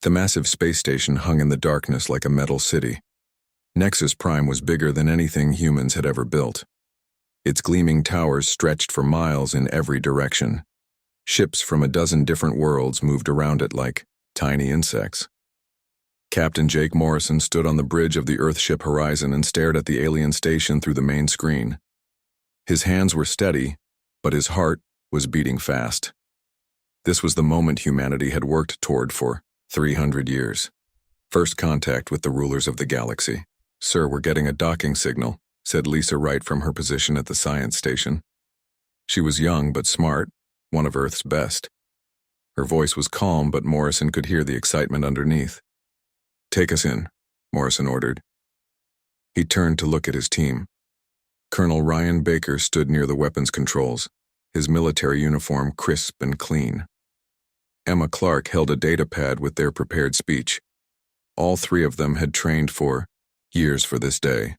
The massive space station hung in the darkness like a metal city. Nexus Prime was bigger than anything humans had ever built. Its gleaming towers stretched for miles in every direction. Ships from a dozen different worlds moved around it like tiny insects. Captain Jake Morrison stood on the bridge of the Earthship Horizon and stared at the alien station through the main screen. His hands were steady, but his heart was beating fast. This was the moment humanity had worked toward for 300 years. First contact with the rulers of the galaxy. "Sir, we're getting a docking signal," said Lisa Wright from her position at the science station. She was young but smart, one of Earth's best. Her voice was calm, but Morrison could hear the excitement underneath. "Take us in," Morrison ordered. He turned to look at his team. Colonel Ryan Baker stood near the weapons controls, his military uniform crisp and clean. Emma Clark held a data pad with their prepared speech. All three of them had trained for years for this day.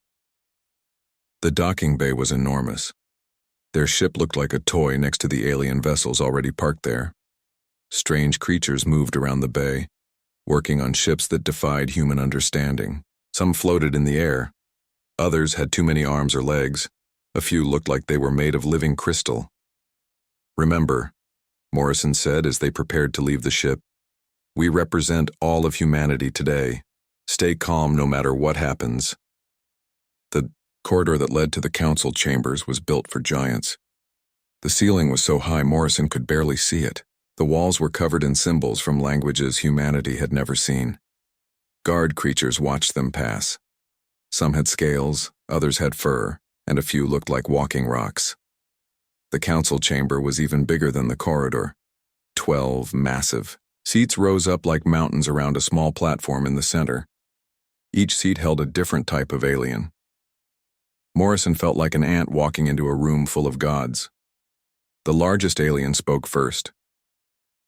The docking bay was enormous. Their ship looked like a toy next to the alien vessels already parked there. Strange creatures moved around the bay, working on ships that defied human understanding. Some floated in the air. Others had too many arms or legs. A few looked like they were made of living crystal. "Remember," Morrison said as they prepared to leave the ship, "we represent all of humanity today. Stay calm no matter what happens." The corridor that led to the council chambers was built for giants. The ceiling was so high Morrison could barely see it. The walls were covered in symbols from languages humanity had never seen. Guard creatures watched them pass. Some had scales, others had fur, and a few looked like walking rocks. The council chamber was even bigger than the corridor. 12 massive seats rose up like mountains around a small platform in the center. Each seat held a different type of alien. Morrison felt like an ant walking into a room full of gods. The largest alien spoke first.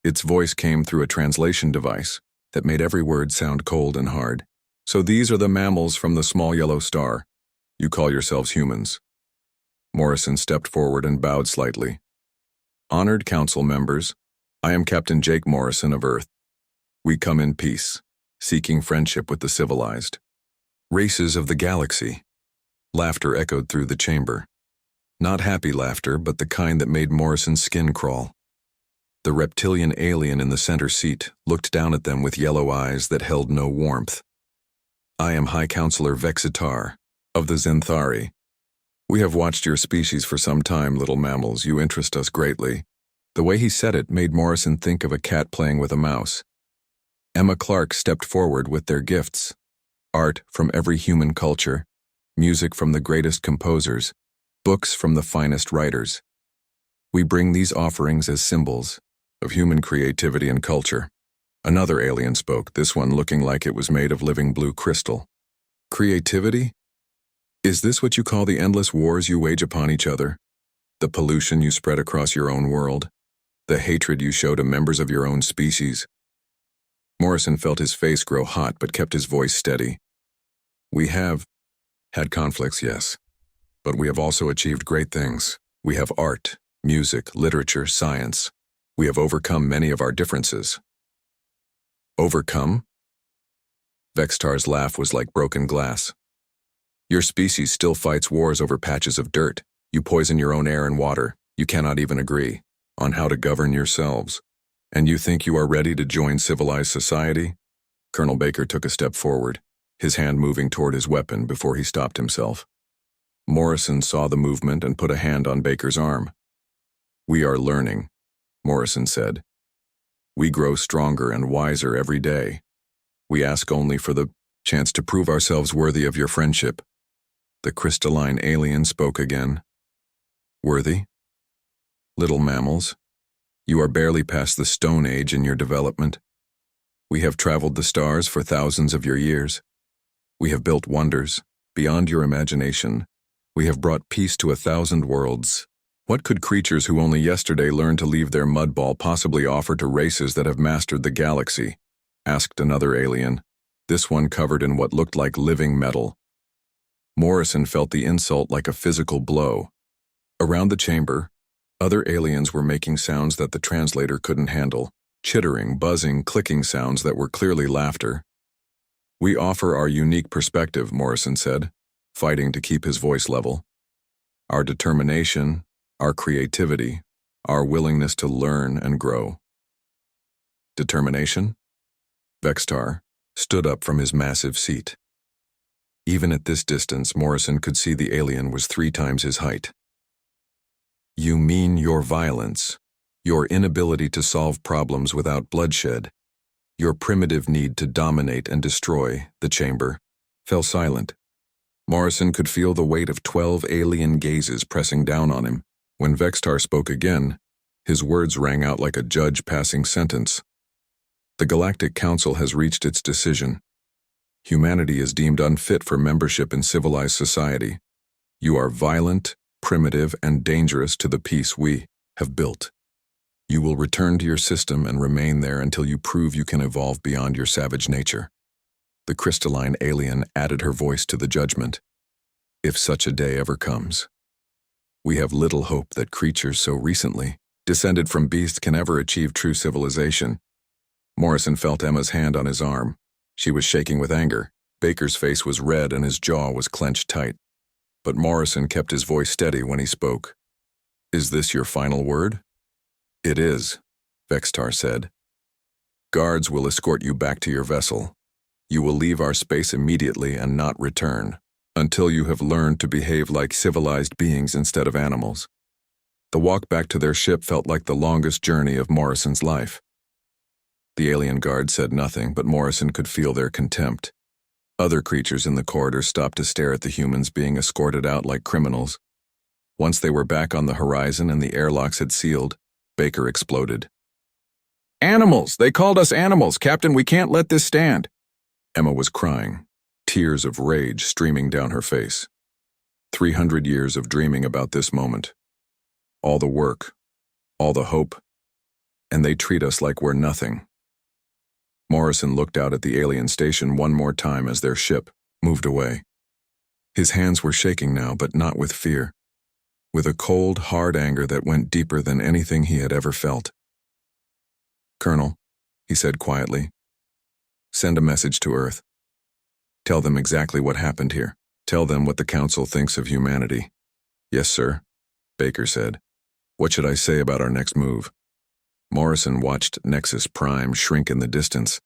Its voice came through a translation device that made every word sound cold and hard. "So these are the mammals from the small yellow star. You call yourselves humans." Morrison stepped forward and bowed slightly. "Honored council members, I am Captain Jake Morrison of Earth. We come in peace, seeking friendship with the civilized. Races of the galaxy." Laughter echoed through the chamber. Not happy laughter, but the kind that made Morrison's skin crawl. The reptilian alien in the center seat looked down at them with yellow eyes that held no warmth. "I am High Counselor Vexitar, of the Zenthari. We have watched your species for some time, little mammals. You interest us greatly." The way he said it made Morrison think of a cat playing with a mouse. Emma Clark stepped forward with their gifts. Art from every human culture, music from the greatest composers, books from the finest writers. "We bring these offerings as symbols of human creativity and culture." Another alien spoke, this one looking like it was made of living blue crystal. "Creativity? Is this what you call the endless wars you wage upon each other? The pollution you spread across your own world? The hatred you show to members of your own species?" Morrison felt his face grow hot but kept his voice steady. "We have had conflicts, yes, but we have also achieved great things. We have art, music, literature, science. We have overcome many of our differences." "Overcome?" Vextar's laugh was like broken glass. "Your species still fights wars over patches of dirt. You poison your own air and water. You cannot even agree on how to govern yourselves. And you think you are ready to join civilized society?" Colonel Baker took a step forward, his hand moving toward his weapon before he stopped himself. Morrison saw the movement and put a hand on Baker's arm. "We are learning," Morrison said. "We grow stronger and wiser every day. We ask only for the chance to prove ourselves worthy of your friendship." The crystalline alien spoke again. "Worthy? Little mammals, you are barely past the Stone Age in your development. We have traveled the stars for thousands of your years. We have built wonders beyond your imagination. We have brought peace to 1,000 worlds. What could creatures who only yesterday learned to leave their mud ball possibly offer to races that have mastered the galaxy?" asked another alien, this one covered in what looked like living metal. Morrison felt the insult like a physical blow. Around the chamber, other aliens were making sounds that the translator couldn't handle, chittering, buzzing, clicking sounds that were clearly laughter. "We offer our unique perspective," Morrison said, fighting to keep his voice level. "Our determination, our creativity, our willingness to learn and grow." Determination? Vextar stood up from his massive seat. Even at this distance, Morrison could see the alien was 3 times his height. "You mean your violence, your inability to solve problems without bloodshed, your primitive need to dominate and destroy," the chamber fell silent. Morrison could feel the weight of 12 alien gazes pressing down on him. When Vextar spoke again, his words rang out like a judge passing sentence. "The Galactic Council has reached its decision. Humanity is deemed unfit for membership in civilized society. You are violent, primitive, and dangerous to the peace we have built. You will return to your system and remain there until you prove you can evolve beyond your savage nature." The crystalline alien added her voice to the judgment. "If such a day ever comes. We have little hope that creatures so recently descended from beasts can ever achieve true civilization." Morrison felt Emma's hand on his arm. She was shaking with anger. Baker's face was red and his jaw was clenched tight. But Morrison kept his voice steady when he spoke. "Is this your final word?" "It is," Vextar said. "Guards will escort you back to your vessel. You will leave our space immediately and not return, until you have learned to behave like civilized beings instead of animals." The walk back to their ship felt like the longest journey of Morrison's life. The alien guard said nothing, but Morrison could feel their contempt. Other creatures in the corridor stopped to stare at the humans being escorted out like criminals. Once they were back on the horizon and the airlocks had sealed, Baker exploded. "Animals! They called us animals, Captain! We can't let this stand!" Emma was crying, tears of rage streaming down her face. 300 years of dreaming about this moment. All the work, all the hope, and they treat us like we're nothing. Morrison looked out at the alien station one more time as their ship moved away. His hands were shaking now, but not with fear. With a cold, hard anger that went deeper than anything he had ever felt. "Colonel," he said quietly, "send a message to Earth. Tell them exactly what happened here. Tell them what the Council thinks of humanity." "Yes, sir," Baker said. "What should I say about our next move?" Morrison watched Nexus Prime shrink in the distance.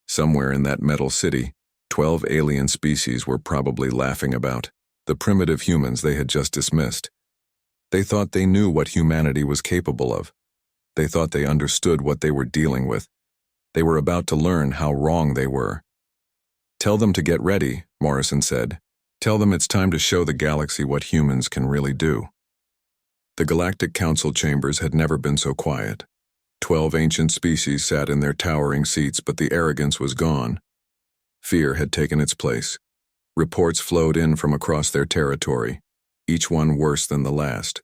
Somewhere in that metal city, 12 alien species were probably laughing about the primitive humans they had just dismissed. They thought they knew what humanity was capable of. They thought they understood what they were dealing with. They were about to learn how wrong they were. "Tell them to get ready," Morrison said. "Tell them it's time to show the galaxy what humans can really do." The Galactic Council chambers had never been so quiet. 12 ancient species sat in their towering seats, but the arrogance was gone. Fear had taken its place. Reports flowed in from across their territory, each one worse than the last.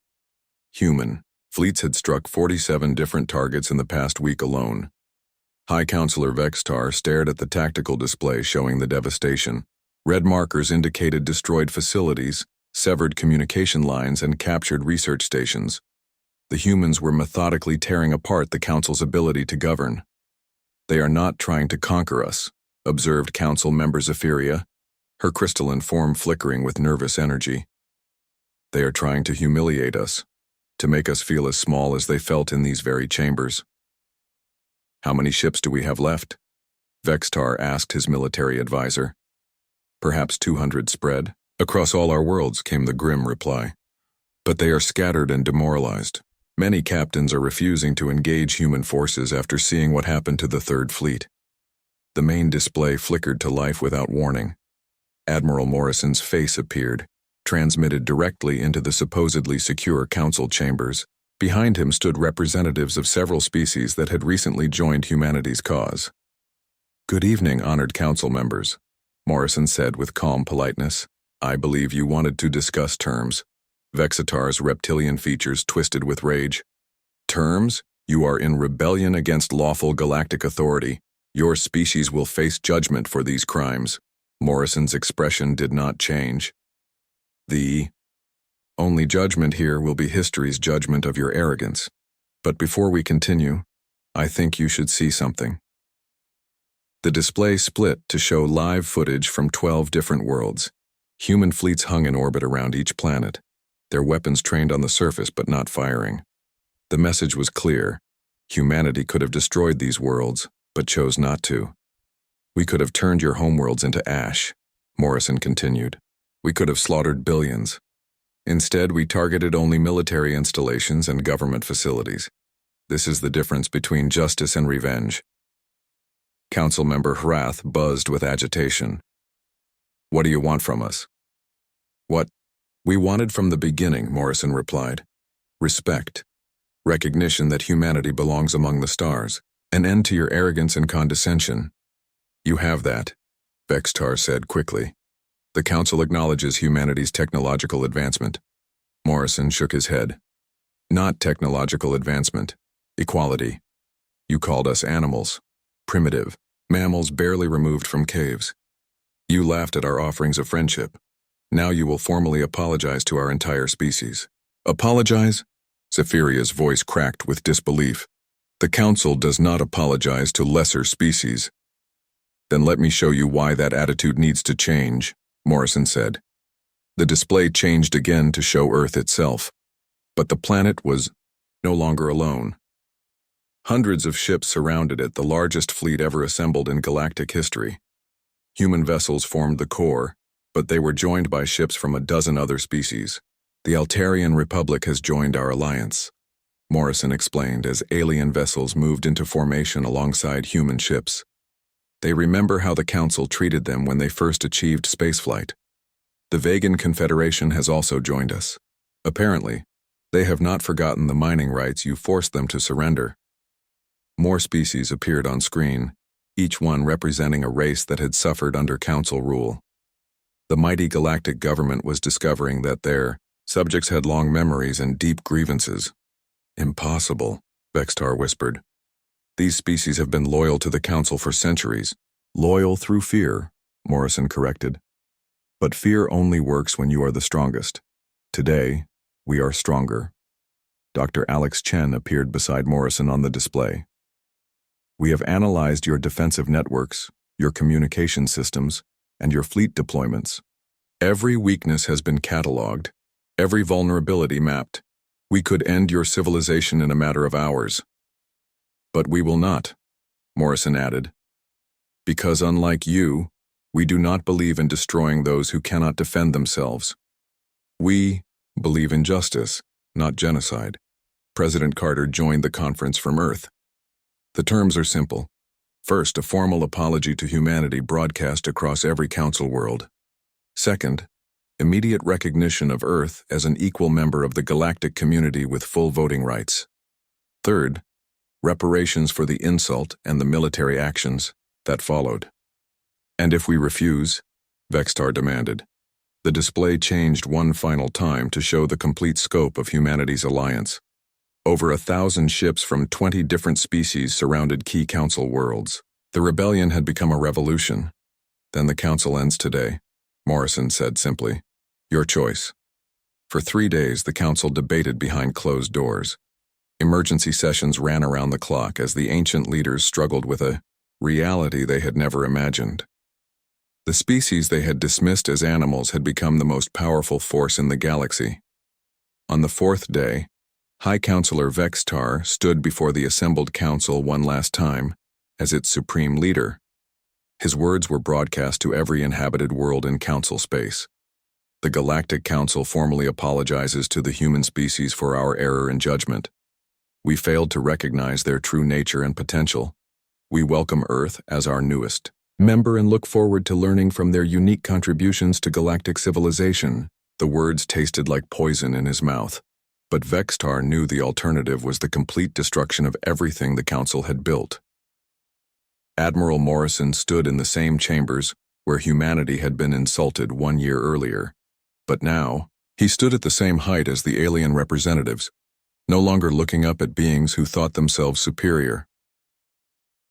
Human fleets had struck 47 different targets in the past week alone. High Counselor Vextar stared at the tactical display showing the devastation. Red markers indicated destroyed facilities, severed communication lines, and captured research stations. The humans were methodically tearing apart the Council's ability to govern. "They are not trying to conquer us," observed Council Member Zephyria, her crystalline form flickering with nervous energy. "They are trying to humiliate us, to make us feel as small as they felt in these very chambers." "How many ships do we have left?" Vextar asked his military advisor. "Perhaps 200 spread across all our worlds," came the grim reply. "But they are scattered and demoralized. Many captains are refusing to engage human forces after seeing what happened to the Third Fleet." The main display flickered to life without warning. Admiral Morrison's face appeared, transmitted directly into the supposedly secure council chambers. Behind him stood representatives of several species that had recently joined humanity's cause. "Good evening, honored council members," Morrison said with calm politeness. "I believe you wanted to discuss terms." Vexitar's reptilian features twisted with rage. "Terms? You are in rebellion against lawful galactic authority. Your species will face judgment for these crimes." Morrison's expression did not change. "The only judgment here will be history's judgment of your arrogance. But before we continue, I think you should see something. The display split to show live footage from 12 different worlds. Human fleets hung in orbit around each planet, their weapons trained on the surface but not firing. The message was clear. Humanity could have destroyed these worlds, but chose not to. We could have turned your homeworlds into ash, Morrison continued. We could have slaughtered billions. Instead, we targeted only military installations and government facilities. This is the difference between justice and revenge. Council member Hrath buzzed with agitation. What do you want from us? What we wanted from the beginning, Morrison replied. Respect. Recognition that humanity belongs among the stars. An end to your arrogance and condescension. You have that, Vextar said quickly. The Council acknowledges humanity's technological advancement. Morrison shook his head. Not technological advancement. Equality. You called us animals. Primitive. Mammals barely removed from caves. You laughed at our offerings of friendship. Now you will formally apologize to our entire species. Apologize? Zephiria's voice cracked with disbelief. The Council does not apologize to lesser species. Then let me show you why that attitude needs to change, Morrison said. The display changed again to show Earth itself. But the planet was no longer alone. Hundreds of ships surrounded it, the largest fleet ever assembled in galactic history. Human vessels formed the core, but they were joined by ships from a dozen other species. The Altarian Republic has joined our alliance, Morrison explained as alien vessels moved into formation alongside human ships. They remember how the Council treated them when they first achieved spaceflight. The Vegan Confederation has also joined us. Apparently, they have not forgotten the mining rights you forced them to surrender. More species appeared on screen, each one representing a race that had suffered under Council rule. The mighty galactic government was discovering that their subjects had long memories and deep grievances. Impossible, Vextar whispered. These species have been loyal to the Council for centuries. Loyal through fear, Morrison corrected. But fear only works when you are the strongest. Today, we are stronger. Dr. Alex Chen appeared beside Morrison on the display. We have analyzed your defensive networks, your communication systems, and your fleet deployments. Every weakness has been cataloged, every vulnerability mapped. We could end your civilization in a matter of hours. But we will not, Morrison added. Because unlike you, we do not believe in destroying those who cannot defend themselves. We believe in justice, not genocide. President Carter joined the conference from Earth. The terms are simple. First, a formal apology to humanity broadcast across every Council world. Second, immediate recognition of Earth as an equal member of the galactic community with full voting rights. Third, reparations for the insult and the military actions that followed. And if we refuse, Vextar demanded. The display changed one final time to show the complete scope of humanity's alliance. Over 1,000 ships from 20 different species surrounded key Council worlds. The rebellion had become a revolution. Then the Council ends today, Morrison said simply. Your choice. For 3 days, the Council debated behind closed doors. Emergency sessions ran around the clock as the ancient leaders struggled with a reality they had never imagined. The species they had dismissed as animals had become the most powerful force in the galaxy. On the 4th day, High Counselor Vextar stood before the assembled Council one last time as its supreme leader. His words were broadcast to every inhabited world in Council space. The Galactic Council formally apologizes to the human species for our error in judgment. We failed to recognize their true nature and potential. We welcome Earth as our newest member and look forward to learning from their unique contributions to galactic civilization. The words tasted like poison in his mouth. But Vextar knew the alternative was the complete destruction of everything the Council had built. Admiral Morrison stood in the same chambers where humanity had been insulted 1 year earlier. But now, he stood at the same height as the alien representatives, no longer looking up at beings who thought themselves superior.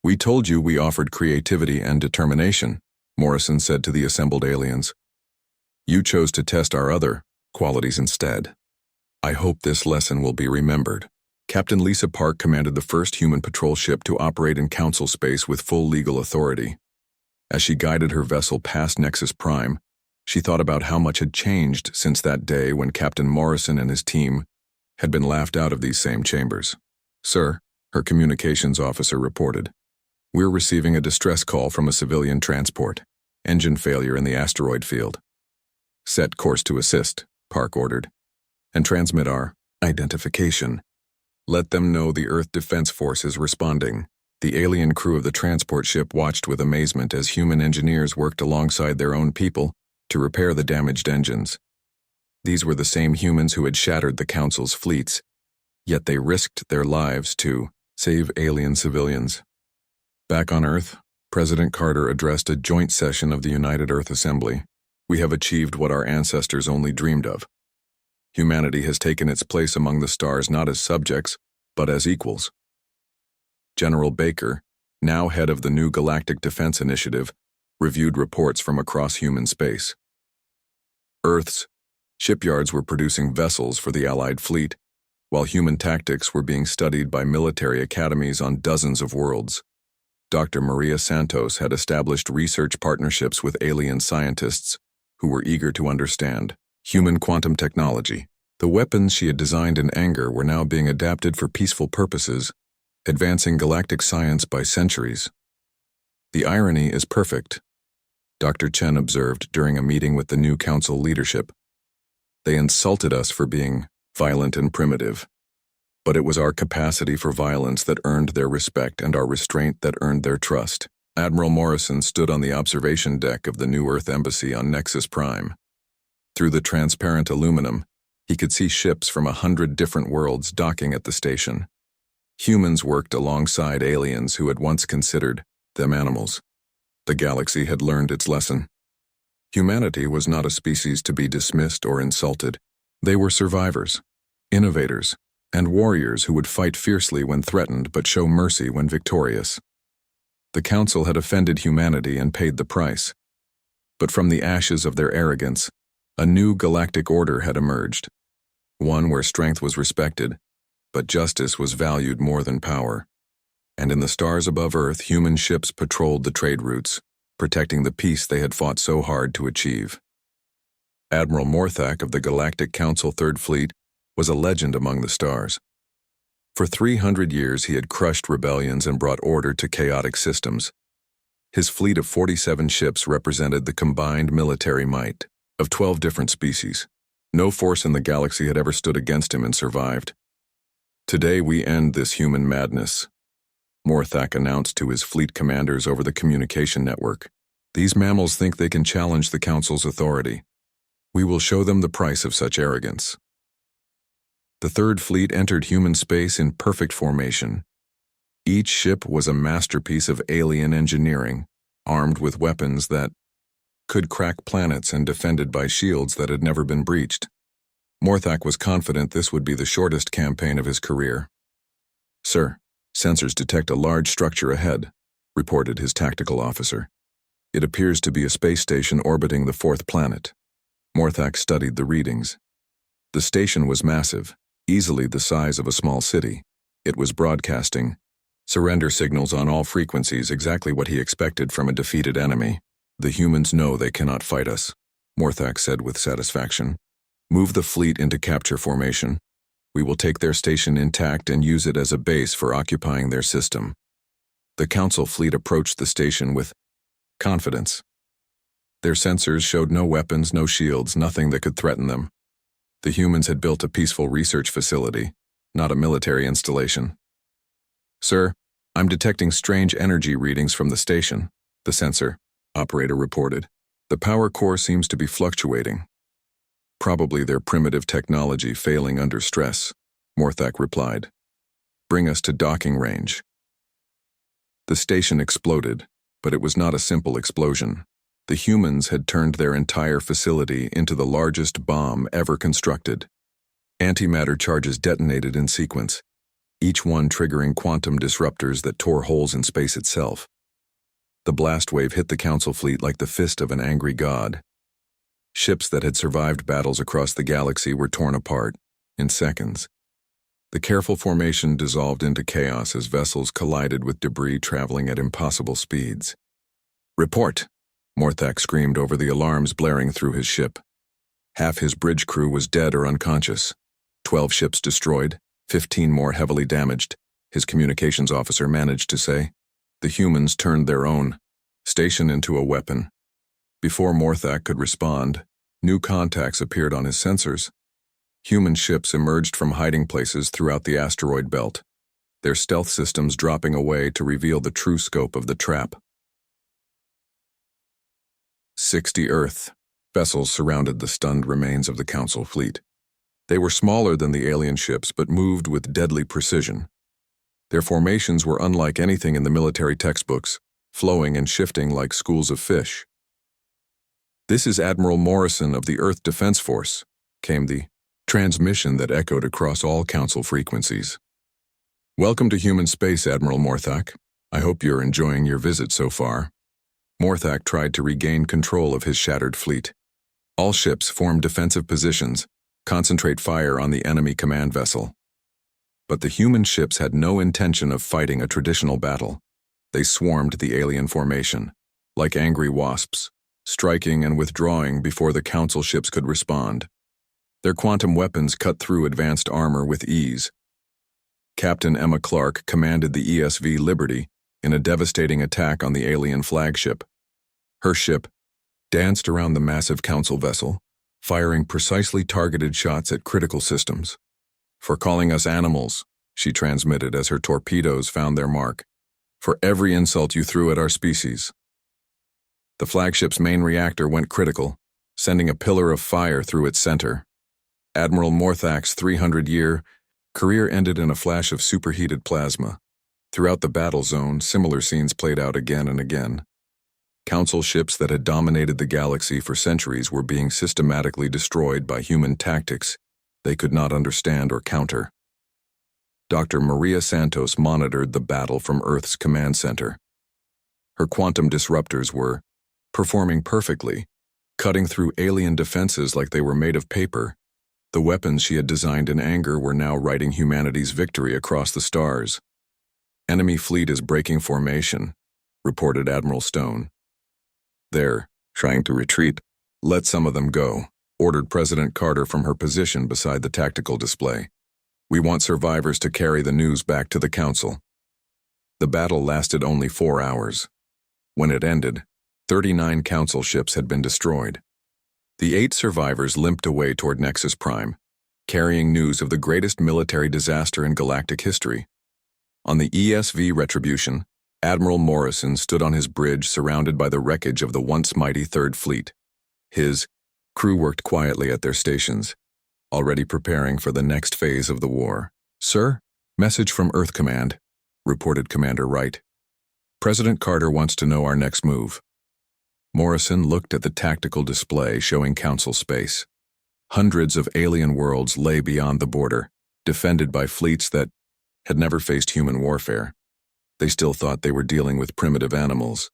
We told you we offered creativity and determination, Morrison said to the assembled aliens. You chose to test our other qualities instead. I hope this lesson will be remembered. Captain Lisa Park commanded the first human patrol ship to operate in Council space with full legal authority. As she guided her vessel past Nexus Prime, she thought about how much had changed since that day when Captain Morrison and his team had been laughed out of these same chambers. "Sir," her communications officer reported, "we're receiving a distress call from a civilian transport. Engine failure in the asteroid field." "Set course to assist," Park ordered, "and transmit our identification. Let them know the Earth Defense Force is responding." The alien crew of the transport ship watched with amazement as human engineers worked alongside their own people to repair the damaged engines. These were the same humans who had shattered the Council's fleets, yet they risked their lives to save alien civilians. Back on Earth, President Carter addressed a joint session of the United Earth Assembly. "We have achieved what our ancestors only dreamed of. Humanity has taken its place among the stars not as subjects, but as equals." General Baker, now head of the new Galactic Defense Initiative, reviewed reports from across human space. Earth's shipyards were producing vessels for the Allied fleet, while human tactics were being studied by military academies on dozens of worlds. Dr. Maria Santos had established research partnerships with alien scientists who were eager to understand human quantum technology. The weapons she had designed in anger were now being adapted for peaceful purposes, advancing galactic science by centuries. "The irony is perfect," Dr. Chen observed during a meeting with the new council leadership. "They insulted us for being violent and primitive, but it was our capacity for violence that earned their respect and our restraint that earned their trust." Admiral Morrison stood on the observation deck of the New Earth Embassy on Nexus Prime. Through the transparent aluminum, he could see ships from 100 different worlds docking at the station. Humans worked alongside aliens who had once considered them animals. The galaxy had learned its lesson. Humanity was not a species to be dismissed or insulted. They were survivors, innovators, and warriors who would fight fiercely when threatened but show mercy when victorious. The Council had offended humanity and paid the price. But from the ashes of their arrogance, a new galactic order had emerged. One where strength was respected, but justice was valued more than power. And in the stars above Earth, human ships patrolled the trade routes, protecting the peace they had fought so hard to achieve. Admiral Morthak of the Galactic Council Third Fleet was a legend among the stars. For 300 years he had crushed rebellions and brought order to chaotic systems. His fleet of 47 ships represented the combined military might of 12 different species. No force in the galaxy had ever stood against him and survived. "Today we end this human madness," Morthak announced to his fleet commanders over the communication network. "These mammals think they can challenge the Council's authority. We will show them the price of such arrogance." The Third Fleet entered human space in perfect formation. Each ship was a masterpiece of alien engineering, armed with weapons that could crack planets and defended by shields that had never been breached. Morthak was confident this would be the shortest campaign of his career. "Sir, sensors detect a large structure ahead," reported his tactical officer. "It appears to be a space station orbiting the fourth planet." Morthak studied the readings. The station was massive, easily the size of a small city. It was broadcasting surrender signals on all frequencies, exactly what he expected from a defeated enemy. "The humans know they cannot fight us," Morthak said with satisfaction. "Move the fleet into capture formation. We will take their station intact and use it as a base for occupying their system." The Council fleet approached the station with confidence. Their sensors showed no weapons, no shields, nothing that could threaten them. The humans had built a peaceful research facility, not a military installation. "Sir, I'm detecting strange energy readings from the station," the sensor operator reported. "The power core seems to be fluctuating." "Probably their primitive technology failing under stress," Morthak replied. "Bring us to docking range." The station exploded, but it was not a simple explosion. The humans had turned their entire facility into the largest bomb ever constructed. Antimatter charges detonated in sequence, each one triggering quantum disruptors that tore holes in space itself. The blast wave hit the Council fleet like the fist of an angry god. Ships that had survived battles across the galaxy were torn apart in seconds. The careful formation dissolved into chaos as vessels collided with debris traveling at impossible speeds. "Report!" Morthak screamed over the alarms blaring through his ship. Half his bridge crew was dead or unconscious. 12 ships destroyed, 15 more heavily damaged, his communications officer managed to say. The humans turned their own station into a weapon. Before Morthak could respond, new contacts appeared on his sensors. Human ships emerged from hiding places throughout the asteroid belt, their stealth systems dropping away to reveal the true scope of the trap. 60 Earth vessels surrounded the stunned remains of the Council fleet. They were smaller than the alien ships but moved with deadly precision. Their formations were unlike anything in the military textbooks, flowing and shifting like schools of fish. "This is Admiral Morrison of the Earth Defense Force," came the transmission that echoed across all Council frequencies. "Welcome to human space, Admiral Morthak. I hope you're enjoying your visit so far." Morthak tried to regain control of his shattered fleet. All ships form defensive positions, concentrate fire on the enemy command vessel. But the human ships had no intention of fighting a traditional battle. They swarmed the alien formation, like angry wasps, striking and withdrawing before the Council ships could respond. Their quantum weapons cut through advanced armor with ease. Captain Emma Clark commanded the ESV Liberty in a devastating attack on the alien flagship. Her ship danced around the massive Council vessel, firing precisely targeted shots at critical systems. "For calling us animals," she transmitted as her torpedoes found their mark. "For every insult you threw at our species." The flagship's main reactor went critical, sending a pillar of fire through its center. Admiral Morthak's 300-year career ended in a flash of superheated plasma. Throughout the battle zone, similar scenes played out again and again. Council ships that had dominated the galaxy for centuries were being systematically destroyed by human tactics they could not understand or counter. Dr. Maria Santos monitored the battle from Earth's command center. Her quantum disruptors were performing perfectly, cutting through alien defenses like they were made of paper. The weapons she had designed in anger were now writing humanity's victory across the stars. "Enemy fleet is breaking formation," reported Admiral Stone. "They're trying to retreat. Let some of them go," ordered President Carter from her position beside the tactical display. "We want survivors to carry the news back to the Council." The battle lasted only 4 hours. When it ended, 39 Council ships had been destroyed. The 8 survivors limped away toward Nexus Prime, carrying news of the greatest military disaster in galactic history. On the ESV Retribution, Admiral Morrison stood on his bridge surrounded by the wreckage of the once mighty Third Fleet. His crew worked quietly at their stations, already preparing for the next phase of the war. "Sir, message from Earth Command," reported Commander Wright. "President Carter wants to know our next move." Morrison looked at the tactical display showing Council space. Hundreds of alien worlds lay beyond the border, defended by fleets that had never faced human warfare. They still thought they were dealing with primitive animals.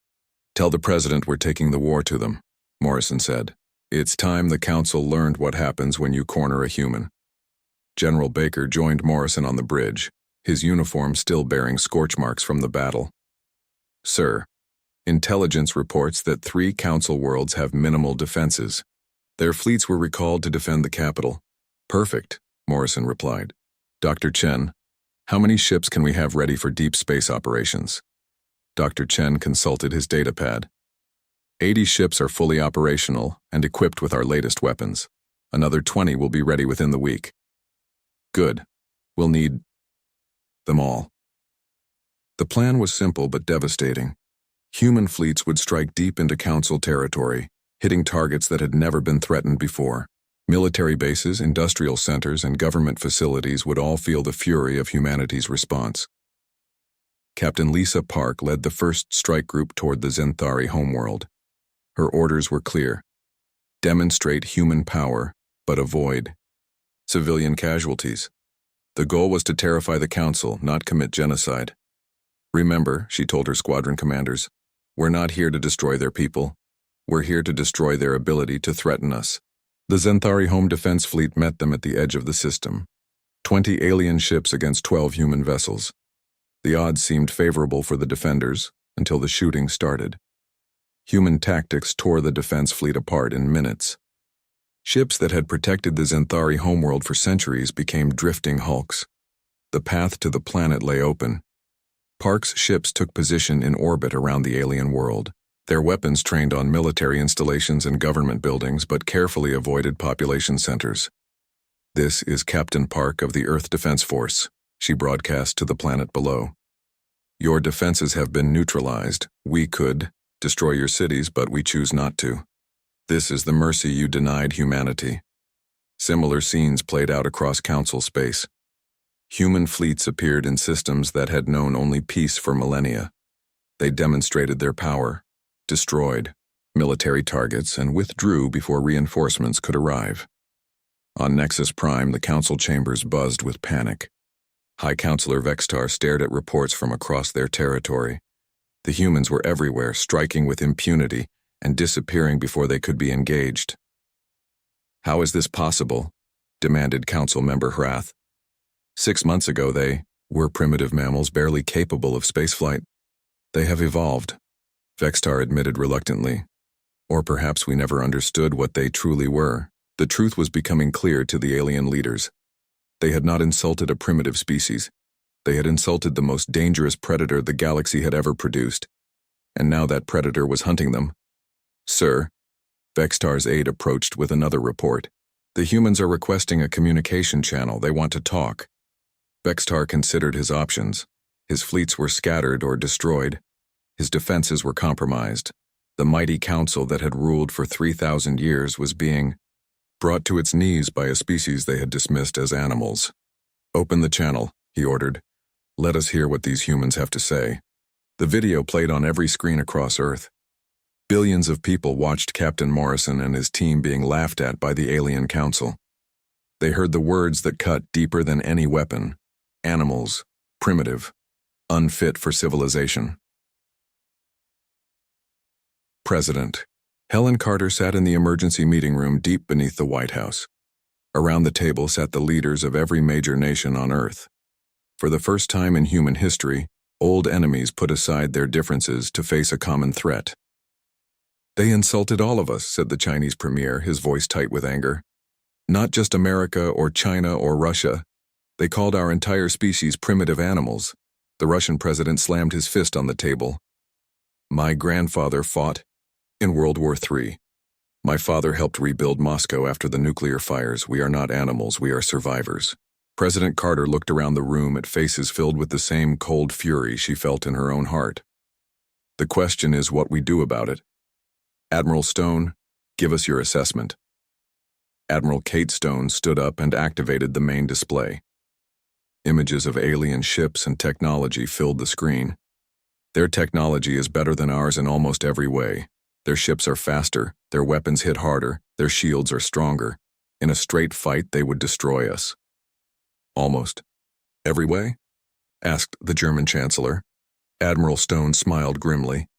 "Tell the President we're taking the war to them," Morrison said. "It's time the Council learned what happens when you corner a human." General Baker joined Morrison on the bridge, his uniform still bearing scorch marks from the battle. "Sir, intelligence reports that 3 Council worlds have minimal defenses. Their fleets were recalled to defend the capital." "Perfect," Morrison replied. "Dr. Chen, how many ships can we have ready for deep space operations?" Dr. Chen consulted his datapad. 80 ships are fully operational and equipped with our latest weapons. Another 20 will be ready within the week. "Good. We'll need them all." The plan was simple but devastating. Human fleets would strike deep into Council territory, hitting targets that had never been threatened before. Military bases, industrial centers, and government facilities would all feel the fury of humanity's response. Captain Lisa Park led the first strike group toward the Zenthari homeworld. Her orders were clear. Demonstrate human power, but avoid civilian casualties. The goal was to terrify the Council, not commit genocide. "Remember," she told her squadron commanders, "we're not here to destroy their people. We're here to destroy their ability to threaten us." The Zenthari Home Defense Fleet met them at the edge of the system. 20 alien ships against 12 human vessels. The odds seemed favorable for the defenders until the shooting started. Human tactics tore the defense fleet apart in minutes. Ships that had protected the Zenthari homeworld for centuries became drifting hulks. The path to the planet lay open. Park's ships took position in orbit around the alien world. Their weapons trained on military installations and government buildings but carefully avoided population centers. "This is Captain Park of the Earth Defense Force," she broadcast to the planet below. "Your defenses have been neutralized. We could destroy your cities, but we choose not to. This is the mercy you denied humanity." Similar scenes played out across Council space. Human fleets appeared in systems that had known only peace for millennia. They demonstrated their power, destroyed military targets, and withdrew before reinforcements could arrive. On Nexus Prime, the Council chambers buzzed with panic. High Counselor Vextar stared at reports from across their territory. The humans were everywhere, striking with impunity and disappearing before they could be engaged. "How is this possible?" demanded Council Member Hrath. 6 months ago they were primitive mammals barely capable of spaceflight. They have evolved, Vextar admitted reluctantly. Or perhaps we never understood what they truly were. The truth was becoming clear to the alien leaders. They had not insulted a primitive species. They had insulted the most dangerous predator the galaxy had ever produced. And now that predator was hunting them. "Sir," Vextar's aide approached with another report. "The humans are requesting a communication channel. They want to talk." Vextar considered his options. His fleets were scattered or destroyed. His defenses were compromised. The mighty council that had ruled for 3,000 years was being brought to its knees by a species they had dismissed as animals. "Open the channel," he ordered. "Let us hear what these humans have to say." The video played on every screen across Earth. Billions of people watched Captain Morrison and his team being laughed at by the alien council. They heard the words that cut deeper than any weapon. Animals, primitive, unfit for civilization. President. Helen Carter sat in the emergency meeting room deep beneath the White House. Around the table sat the leaders of every major nation on Earth. For the first time in human history, old enemies put aside their differences to face a common threat. "They insulted all of us," said the Chinese premier, his voice tight with anger. "Not just America or China or Russia. They called our entire species primitive animals." The Russian president slammed his fist on the table. "My grandfather fought in World War III. My father helped rebuild Moscow after the nuclear fires. We are not animals, we are survivors." President Carter looked around the room at faces filled with the same cold fury she felt in her own heart. "The question is what we do about it. Admiral Stone, give us your assessment." Admiral Kate Stone stood up and activated the main display. Images of alien ships and technology filled the screen. "Their technology is better than ours in almost every way. Their ships are faster, their weapons hit harder, their shields are stronger. In a straight fight, they would destroy us." "Almost every way?" asked the German Chancellor. Admiral Stone smiled grimly.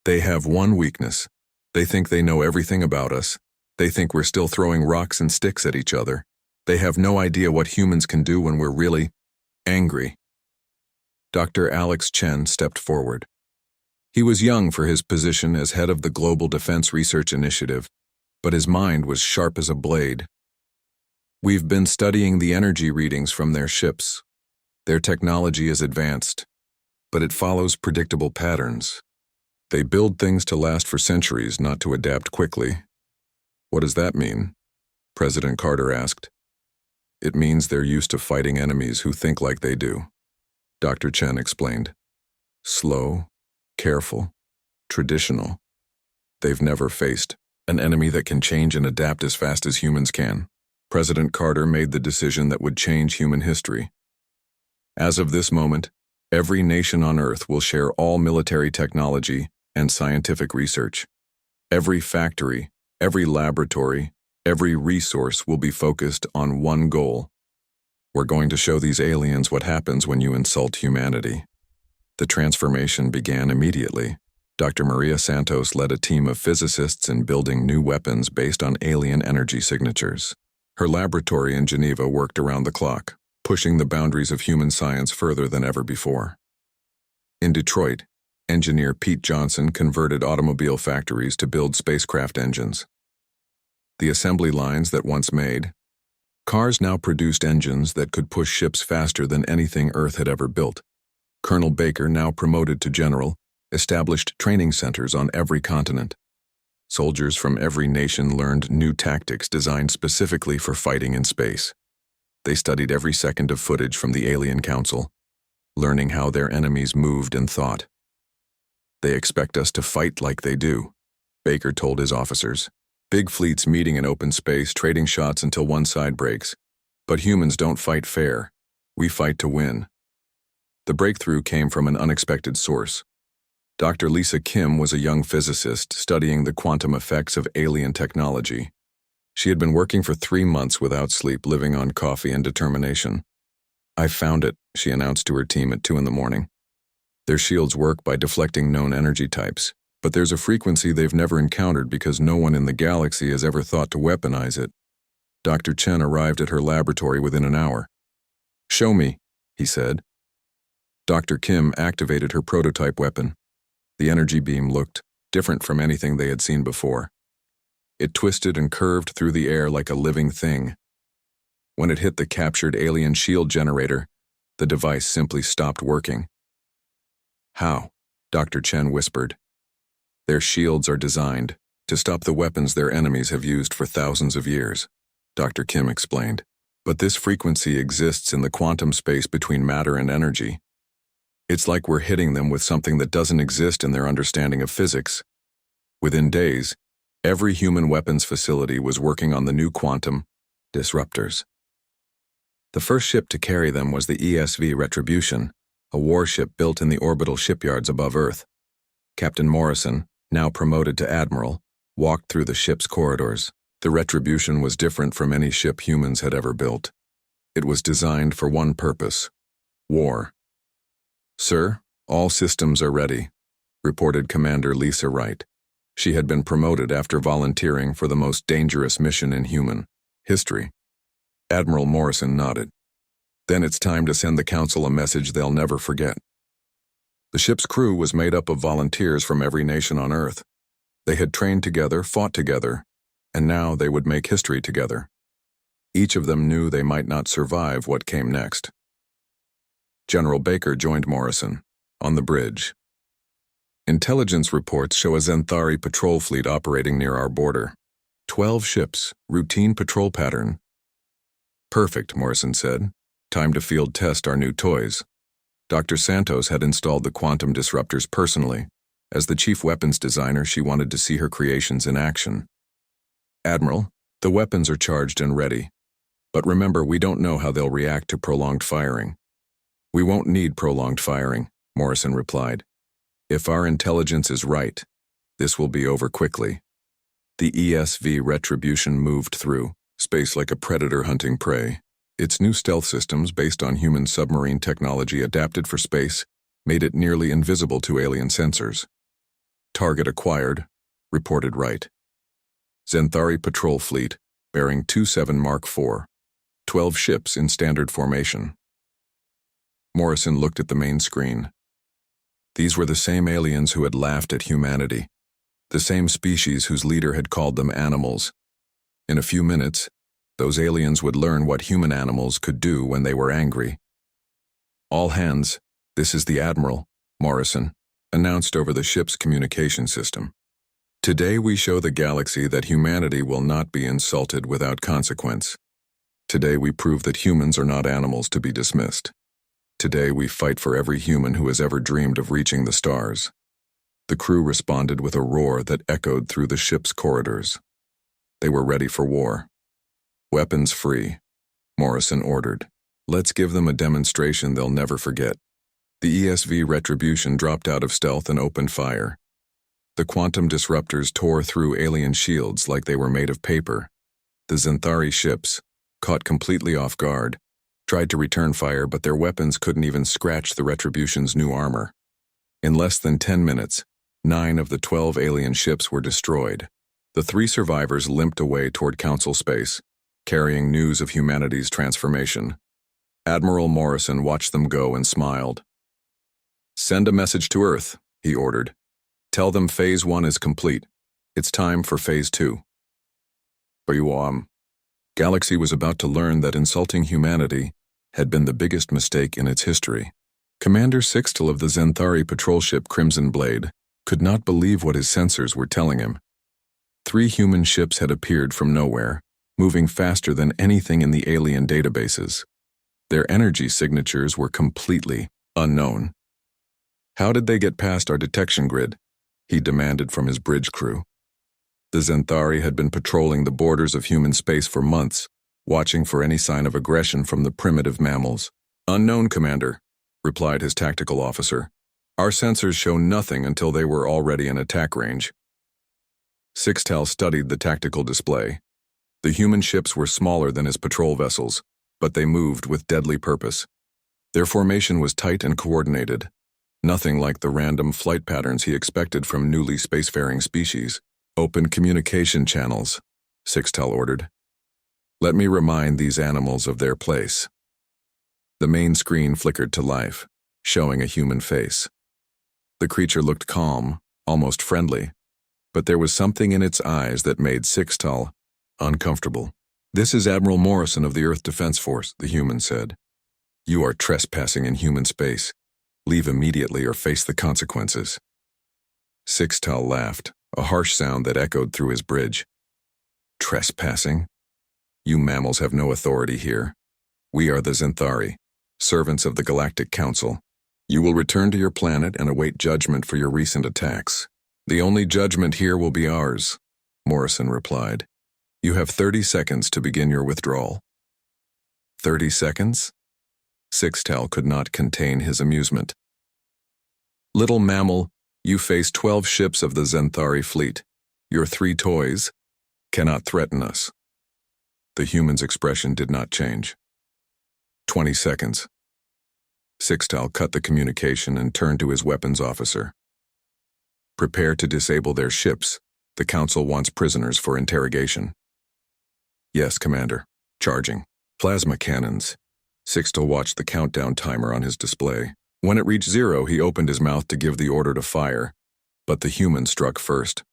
"They have one weakness. They think they know everything about us. They think we're still throwing rocks and sticks at each other. They have no idea what humans can do when we're really angry." Dr. Alex Chen stepped forward. He was young for his position as head of the Global Defense Research Initiative, but his mind was sharp as a blade. "We've been studying the energy readings from their ships. Their technology is advanced, but it follows predictable patterns. They build things to last for centuries, not to adapt quickly." "What does that mean?" President Carter asked. "It means they're used to fighting enemies who think like they do," Dr. Chen explained. "Slow, careful, traditional. They've never faced an enemy that can change and adapt as fast as humans can." President Carter made the decision that would change human history. As of this moment, every nation on Earth will share all military technology and scientific research. Every factory, every laboratory, every resource will be focused on one goal. We're going to show these aliens what happens when you insult humanity. The transformation began immediately. Dr. Maria Santos led a team of physicists in building new weapons based on alien energy signatures. Her laboratory in Geneva worked around the clock, pushing the boundaries of human science further than ever before. In Detroit, engineer Pete Johnson converted automobile factories to build spacecraft engines. The assembly lines that once made cars now produced engines that could push ships faster than anything Earth had ever built. Colonel Baker, now promoted to general, established training centers on every continent. Soldiers from every nation learned new tactics designed specifically for fighting in space. They studied every second of footage from the Alien Council, learning how their enemies moved and thought. They expect us to fight like they do, Baker told his officers. Big fleets meeting in open space, trading shots until one side breaks. But humans don't fight fair. We fight to win. The breakthrough came from an unexpected source. Dr. Lisa Kim was a young physicist studying the quantum effects of alien technology. She had been working for 3 months without sleep, living on coffee and determination. "I found it," she announced to her team at 2 a.m. "Their shields work by deflecting known energy types, but there's a frequency they've never encountered because no one in the galaxy has ever thought to weaponize it." Dr. Chen arrived at her laboratory within an hour. "Show me," he said. Dr. Kim activated her prototype weapon. The energy beam looked different from anything they had seen before. It twisted and curved through the air like a living thing. When it hit the captured alien shield generator, the device simply stopped working. "How?" Dr. Chen whispered. "Their shields are designed to stop the weapons their enemies have used for thousands of years," Dr. Kim explained. "But this frequency exists in the quantum space between matter and energy. It's like we're hitting them with something that doesn't exist in their understanding of physics." Within days, every human weapons facility was working on the new quantum disruptors. The first ship to carry them was the ESV Retribution, a warship built in the orbital shipyards above Earth. Captain Morrison, now promoted to admiral, walked through the ship's corridors. The Retribution was different from any ship humans had ever built. It was designed for one purpose: war. "Sir, all systems are ready," reported Commander Lisa Wright. She had been promoted after volunteering for the most dangerous mission in human history. Admiral Morrison nodded. "Then it's time to send the Council a message they'll never forget." The ship's crew was made up of volunteers from every nation on Earth. They had trained together, fought together, and now they would make history together. Each of them knew they might not survive what came next. General Baker joined Morrison on the bridge. "Intelligence reports show a Xanthari patrol fleet operating near our border. 12 ships, routine patrol pattern." "Perfect," Morrison said. "Time to field test our new toys." Dr. Santos had installed the quantum disruptors personally. As the chief weapons designer, she wanted to see her creations in action. "Admiral, the weapons are charged and ready. But remember, we don't know how they'll react to prolonged firing." "We won't need prolonged firing," Morrison replied. "If our intelligence is right, this will be over quickly." The ESV Retribution moved through space like a predator hunting prey. Its new stealth systems, based on human submarine technology adapted for space, made it nearly invisible to alien sensors. "Target acquired," reported Wright. "Xanthari patrol fleet, bearing 27 Mark IV. 12 ships in standard formation." Morrison looked at the main screen. These were the same aliens who had laughed at humanity, the same species whose leader had called them animals. In a few minutes, those aliens would learn what human animals could do when they were angry. "All hands, this is the Admiral," Morrison announced over the ship's communication system. "Today we show the galaxy that humanity will not be insulted without consequence. Today we prove that humans are not animals to be dismissed. Today we fight for every human who has ever dreamed of reaching the stars." The crew responded with a roar that echoed through the ship's corridors. They were ready for war. "Weapons free," Morrison ordered. "Let's give them a demonstration they'll never forget." The ESV Retribution dropped out of stealth and opened fire. The quantum disruptors tore through alien shields like they were made of paper. The Xanthari ships, caught completely off guard, tried to return fire, but their weapons couldn't even scratch the Retribution's new armor. In less than 10 minutes, 9 of the 12 alien ships were destroyed. The 3 survivors limped away toward Council space, carrying news of humanity's transformation. Admiral Morrison watched them go and smiled. "Send a message to Earth," he ordered. "Tell them Phase 1 is complete. It's time for Phase 2. Galaxy was about to learn that insulting humanity had been the biggest mistake in its history. Commander Sixtel of the Zenthari patrol ship Crimson Blade could not believe what his sensors were telling him. 3 human ships had appeared from nowhere, moving faster than anything in the alien databases. Their energy signatures were completely unknown. "How did they get past our detection grid?" he demanded from his bridge crew. The Zenthari had been patrolling the borders of human space for months, watching for any sign of aggression from the primitive mammals. "Unknown, Commander," replied his tactical officer. "Our sensors show nothing until they were already in attack range." Sixtel studied the tactical display. The human ships were smaller than his patrol vessels, but they moved with deadly purpose. Their formation was tight and coordinated, nothing like the random flight patterns he expected from newly spacefaring species. "Open communication channels," Sixtel ordered. "Let me remind these animals of their place." The main screen flickered to life, showing a human face. The creature looked calm, almost friendly, but there was something in its eyes that made Sixtel uncomfortable. "This is Admiral Morrison of the Earth Defense Force," the human said. "You are trespassing in human space. Leave immediately or face the consequences." Sixtel laughed, a harsh sound that echoed through his bridge. "Trespassing? You mammals have no authority here. We are the Zenthari, servants of the Galactic Council. You will return to your planet and await judgment for your recent attacks. The only judgment here will be ours," Morrison replied. "You have 30 seconds to begin your withdrawal." 30 seconds? Sixtel could not contain his amusement. "Little mammal, you face 12 ships of the Zenthari fleet. Your 3 toys cannot threaten us." The human's expression did not change. 20 seconds. Sixtel cut the communication and turned to his weapons officer. "Prepare to disable their ships. The Council wants prisoners for interrogation." "Yes, Commander. Charging." Plasma cannons. Sixtel watched the countdown timer on his display. When it reached 0, he opened his mouth to give the order to fire, but the human struck first.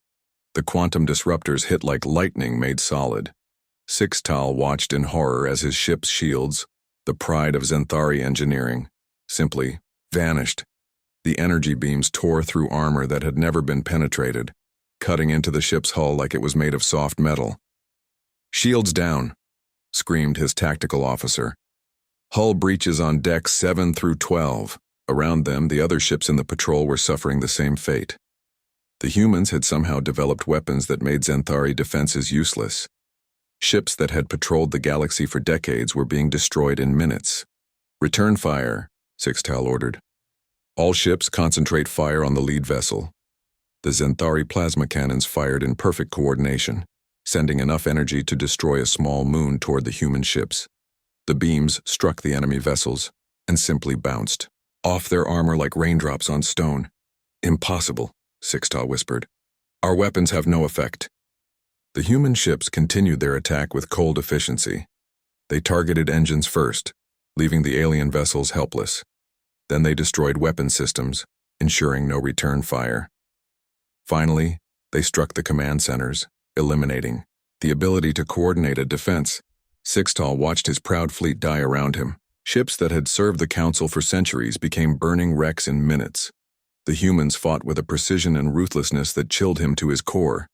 The quantum disruptors hit like lightning made solid. Sixtel watched in horror as his ship's shields, the pride of Zenthari engineering, simply vanished. The energy beams tore through armor that had never been penetrated, cutting into the ship's hull like it was made of soft metal. "Shields down," screamed his tactical officer. "Hull breaches on decks 7 through 12. Around them, the other ships in the patrol were suffering the same fate. The humans had somehow developed weapons that made Zenthari defenses useless. Ships that had patrolled the galaxy for decades were being destroyed in minutes. "Return fire," Sixtel ordered. "All ships concentrate fire on the lead vessel." The Zenthari plasma cannons fired in perfect coordination, sending enough energy to destroy a small moon toward the human ships. The beams struck the enemy vessels and simply bounced off their armor like raindrops on stone. "Impossible," Sixtel whispered. "Our weapons have no effect." The human ships continued their attack with cold efficiency. They targeted engines first, leaving the alien vessels helpless. Then they destroyed weapon systems, ensuring no return fire. Finally, they struck the command centers, eliminating the ability to coordinate a defense. Sixtel watched his proud fleet die around him. Ships that had served the Council for centuries became burning wrecks in minutes. The humans fought with a precision and ruthlessness that chilled him to his core.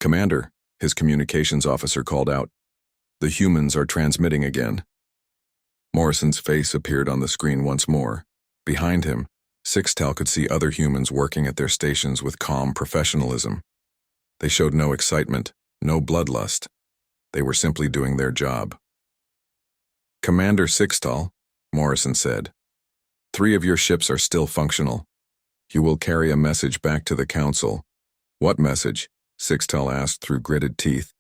"Commander," his communications officer called out. "The humans are transmitting again." Morrison's face appeared on the screen once more. Behind him, Sixtel could see other humans working at their stations with calm professionalism. They showed no excitement, no bloodlust. They were simply doing their job. "Commander Sixtel," Morrison said, "3 of your ships are still functional. You will carry a message back to the Council." "What message?" Sixtel asked through gritted teeth.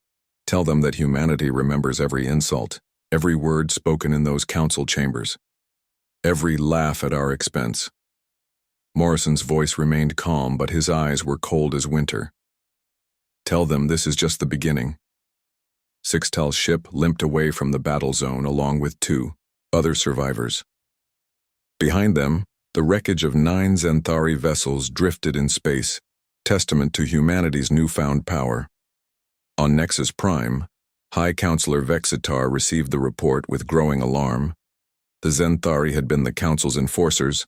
"Tell them that humanity remembers every insult, every word spoken in those council chambers, every laugh at our expense." Morrison's voice remained calm, but his eyes were cold as winter. "Tell them this is just the beginning." Sixtel's ship limped away from the battle zone along with 2 other survivors. Behind them, the wreckage of 9 Zenthari vessels drifted in space, testament to humanity's newfound power. On Nexus Prime, High Counselor Vexitar received the report with growing alarm. The Zenthari had been the Council's enforcers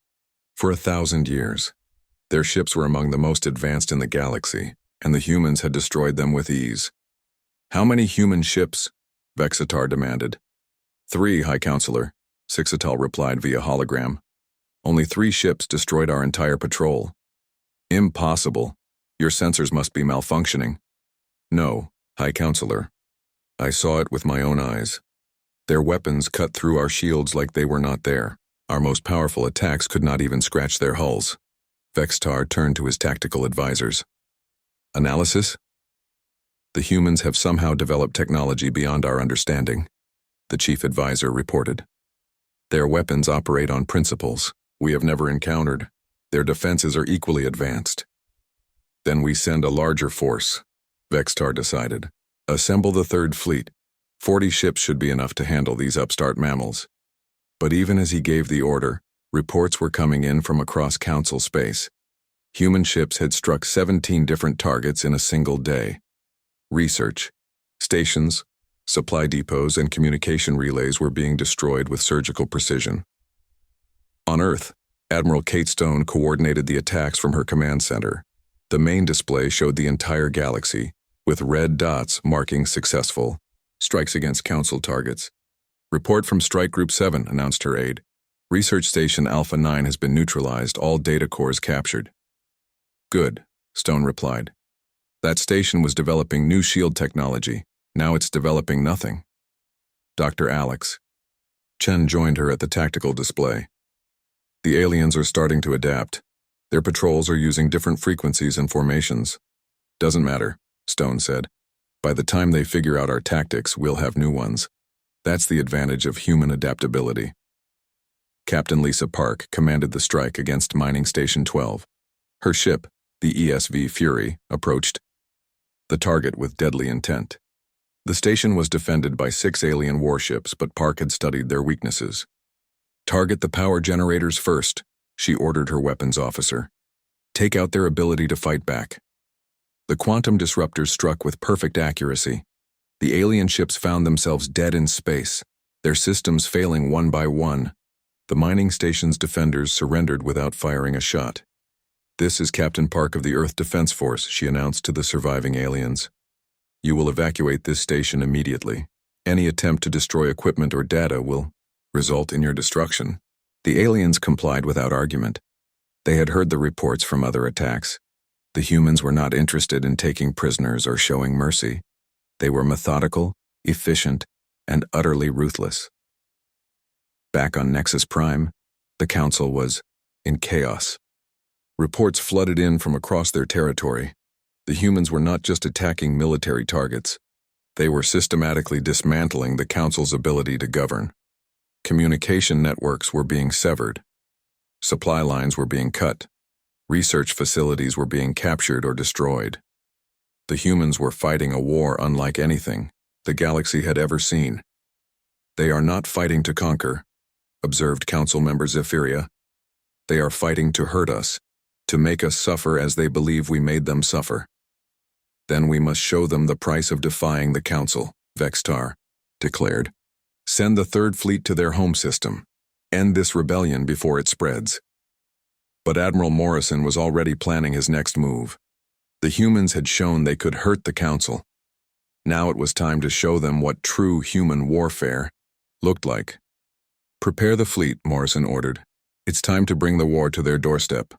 for 1,000 years. Their ships were among the most advanced in the galaxy, and the humans had destroyed them with ease. "How many human ships?" Vexitar demanded. 3, High Counselor, Sixtel replied via hologram. "Only 3 ships destroyed our entire patrol." "Impossible. Your sensors must be malfunctioning." "No, High Counselor. I saw it with my own eyes. Their weapons cut through our shields like they were not there. Our most powerful attacks could not even scratch their hulls." Vexitar turned to his tactical advisors. "Analysis? The humans have somehow developed technology beyond our understanding," the chief advisor reported. "Their weapons operate on principles we have never encountered. Their defenses are equally advanced." "Then we send a larger force," Vexitar decided. "Assemble the 3rd Fleet. 40 ships should be enough to handle these upstart mammals." But even as he gave the order, reports were coming in from across Council space. Human ships had struck 17 different targets in a single day. Research stations, supply depots, and communication relays were being destroyed with surgical precision. On Earth, Admiral Kate Stone coordinated the attacks from her command center. The main display showed the entire galaxy, with red dots marking successful strikes against Council targets. "Report from Strike Group 7, announced her aide. "Research Station Alpha 9 has been neutralized, all data cores captured." "Good," Stone replied. "That station was developing new shield technology. Now it's developing nothing." Dr. Alex. Chen joined her at the tactical display. "The aliens are starting to adapt. Their patrols are using different frequencies and formations." "Doesn't matter," Stone said. "By the time they figure out our tactics, we'll have new ones. That's the advantage of human adaptability." Captain Lisa Park commanded the strike against Mining Station 12. Her ship, the ESV Fury, approached the target with deadly intent. The station was defended by 6 alien warships, but Park had studied their weaknesses. "Target the power generators first," she ordered her weapons officer. "Take out their ability to fight back." The quantum disruptors struck with perfect accuracy. The alien ships found themselves dead in space, their systems failing one by one. The mining station's defenders surrendered without firing a shot. "This is Captain Park of the Earth Defense Force," she announced to the surviving aliens. "You will evacuate this station immediately. Any attempt to destroy equipment or data will result in your destruction." The aliens complied without argument. They had heard the reports from other attacks. The humans were not interested in taking prisoners or showing mercy. They were methodical, efficient, and utterly ruthless. Back on Nexus Prime, the Council was in chaos. Reports flooded in from across their territory. The humans were not just attacking military targets. They were systematically dismantling the Council's ability to govern. Communication networks were being severed. Supply lines were being cut. Research facilities were being captured or destroyed. The humans were fighting a war unlike anything the galaxy had ever seen. "They are not fighting to conquer," observed Council Member Zephyria. "They are fighting to hurt us, to make us suffer as they believe we made them suffer. Then we must show them the price of defying the Council," Vexitar declared. "Send the 3rd Fleet to their home system. End this rebellion before it spreads." But Admiral Morrison was already planning his next move. The humans had shown they could hurt the Council. Now it was time to show them what true human warfare looked like. "Prepare the fleet," Morrison ordered. "It's time to bring the war to their doorstep."